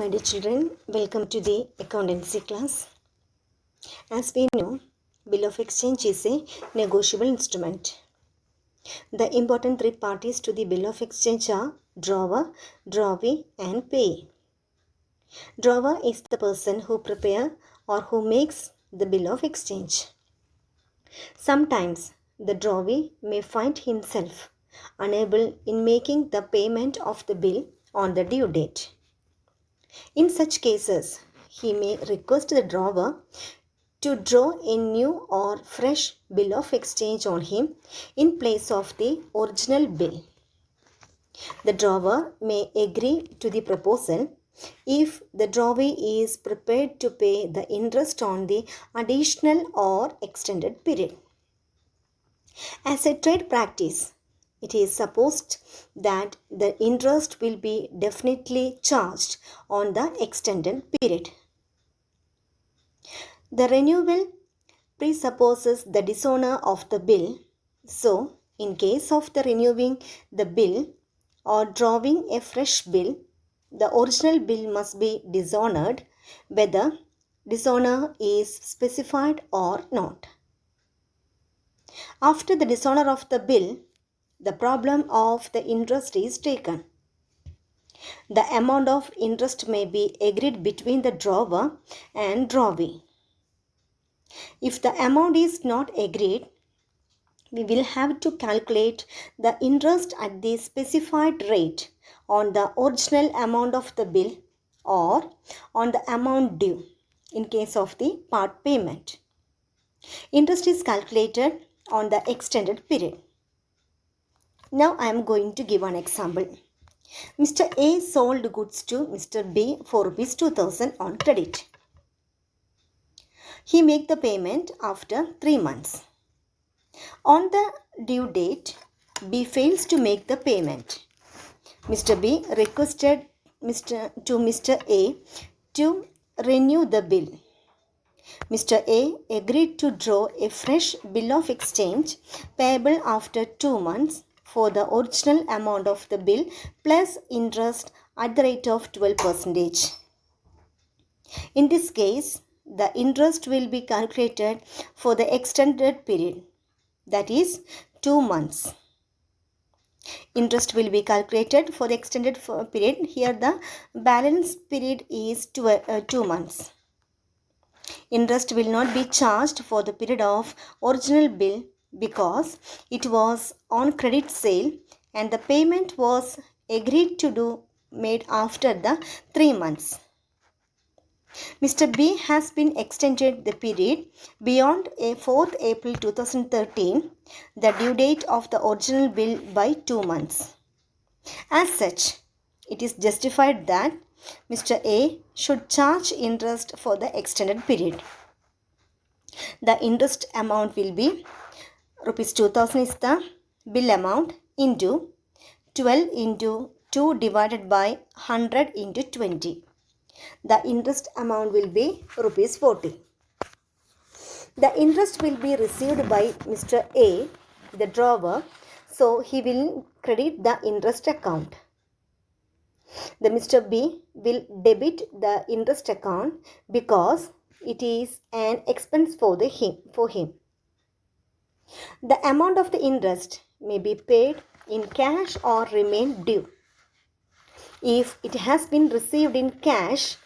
my dear children, welcome to the accountancy class. As we know, bill of exchange is a negotiable instrument. The important three parties to the bill of exchange are drawer, drawee and payee. Drawer is the person who prepares or who makes the bill of exchange. Sometimes the drawee may find himself unable in making the payment of the bill on the due date. In such cases, he may request the drawer to draw a new or fresh bill of exchange on him in place of the original bill. The drawer may agree to the proposal if the drawee is prepared to pay the interest on the additional or extended period. As a trade practice, it is supposed that the interest will be definitely charged on the extended period. The renewal presupposes the dishonor of the bill. So, in case of the renewing the bill or drawing a fresh bill, the original bill must be dishonored, whether dishonor is specified or not. After the dishonor of the bill, the problem of the interest is taken. The amount of interest may be agreed between the drawer and drawee. If the amount is not agreed, we will have to calculate the interest at the specified rate on the original amount of the bill or on the amount due in case of the part payment. Interest is calculated on the extended period. Now I am going to give an example. Mr. A sold goods to Mr. B for Rs 2000 on credit. He made the payment after 3 months. On the due date, B fails to make the payment. Mr. B requested Mr. A to renew the bill. Mr. A agreed to draw a fresh bill of exchange payable after 2 months for the original amount of the bill plus interest at the rate of 12%. In this case, the interest will be calculated for the extended period, that is 2 months. Interest will be calculated for the extended period. Here the balance period is 2 months. Interest will not be charged for the period of original bill because it was on credit sale and the payment was agreed to do made after the 3 months. Mr. B has been extended the period beyond 4th April 2013, the due date of the original bill by 2 months. As such, it is justified that Mr. A should charge interest for the extended period. The interest amount will be Rs 2000 is the bill amount into 12 into 2 divided by 100 into 20. The interest amount will be Rs 40. The interest will be received by Mr. A, the drawer, so he will credit the interest account. The Mr. B will debit the interest account because it is an expense for him. The amount of the interest may be paid in cash or remain due. If it has been received in cash,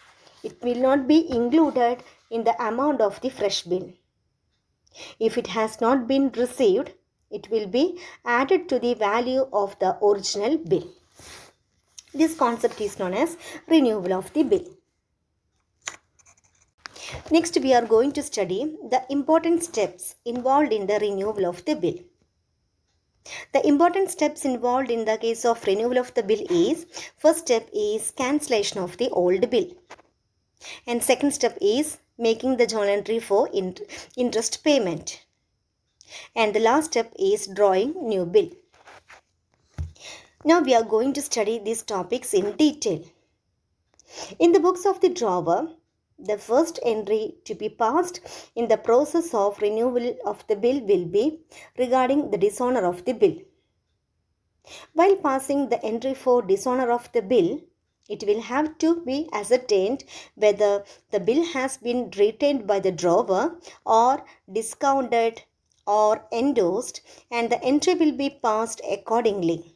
it will not be included in the amount of the fresh bill. If it has not been received, it will be added to the value of the original bill. This concept is known as renewal of the bill. Next, we are going to study the important steps involved in the renewal of the bill. The important steps involved in the case of renewal of the bill is, first step is cancellation of the old bill. And second step is making the journal entry for interest payment. And the last step is drawing new bill. Now we are going to study these topics in detail. In the books of the drawer, the first entry to be passed in the process of renewal of the bill will be regarding the dishonor of the bill. While passing the entry for dishonor of the bill, It will have to be ascertained whether the bill has been retained by the drawer or discounted or endorsed, and the entry will be passed accordingly.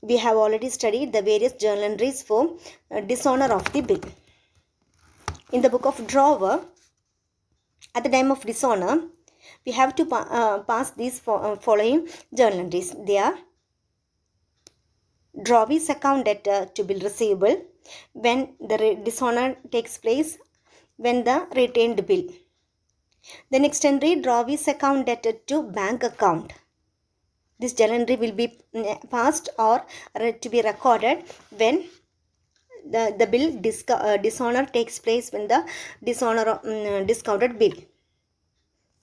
We have already studied the various journal entries for dishonor of the bill. In the book of drawer, at the time of dishonor, we have to pass these following journal entries. They are drawee's account debtor to bill receivable when the dishonor takes place when the retained bill. The next entry, drawee's account debtor to bank account. This journal entry will be passed or to be recorded when the bill dishonor takes place, when the discounted bill.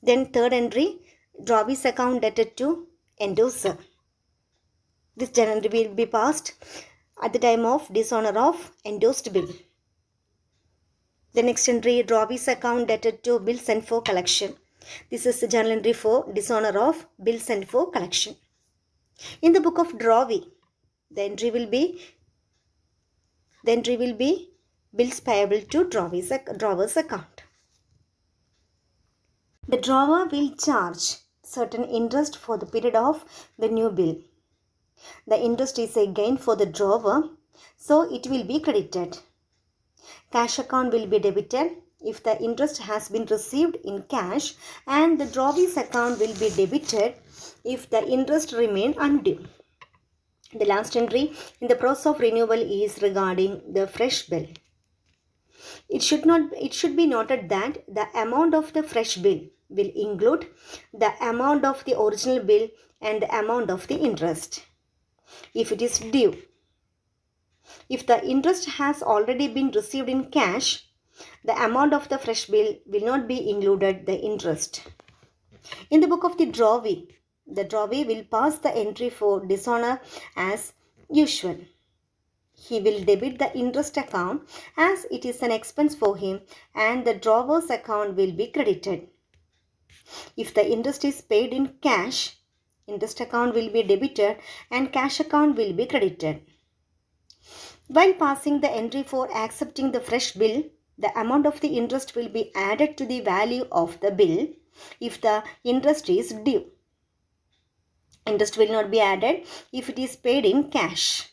Then third entry, drawee's account debtor to endorser. This journal entry will be passed at the time of dishonor of endorsed bill. The next entry, drawee's account debtor to bill sent for collection. This is the journal entry for dishonor of bill sent for collection. In the book of drawee, the entry will be bills payable to drawer's account. The drawer will charge certain interest for the period of the new bill. The interest is a gain for the drawer, so it will be credited. Cash account will be debited if the interest has been received in cash, and the drawee's account will be debited if the interest remain undue. The last entry in the process of renewal is regarding the fresh bill. It should be noted that the amount of the fresh bill will include the amount of the original bill and the amount of the interest, if it is due. If the interest has already been received in cash, the amount of the fresh bill will not be included the interest. In the book of the drawee will pass the entry for dishonor as usual. He will debit the interest account as it is an expense for him, and the drawer's account will be credited. If the interest is paid in cash, interest account will be debited and cash account will be credited. While passing the entry for accepting the fresh bill, the amount of the interest will be added to the value of the bill if the interest is due. Interest will not be added if it is paid in cash.